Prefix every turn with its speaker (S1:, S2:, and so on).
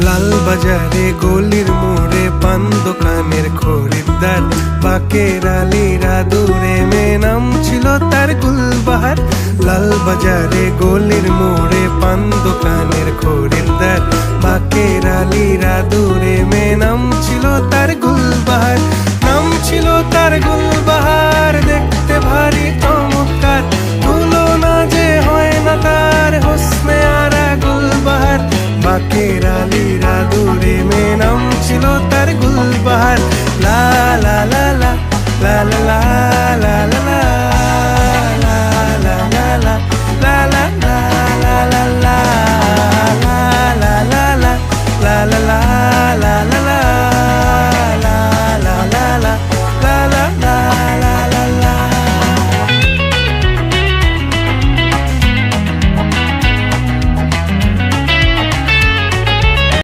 S1: লাল বাজারে গলির মোড়ে পান দোকানের খরিদ্দার, বাকের আলীরা দূরে মেয়ে নাম ছিল তার গুলবাহার। লাল বাজারে গলির মোড়ে পান দোকানের খরিদ্দার, বাকের আলীরা দূরে মেয়ে নাম ছিল তার গুলবাহার। নাম ছিল তার গুলবাহার, দেখতে ভারী চমৎকার, তুলনা যে হয় না তার হোসনে আরা গুলবাহার। বাকের আলীরা দূরে মেয়ে নাম ছিল তার গুলবাহার। লা লা লা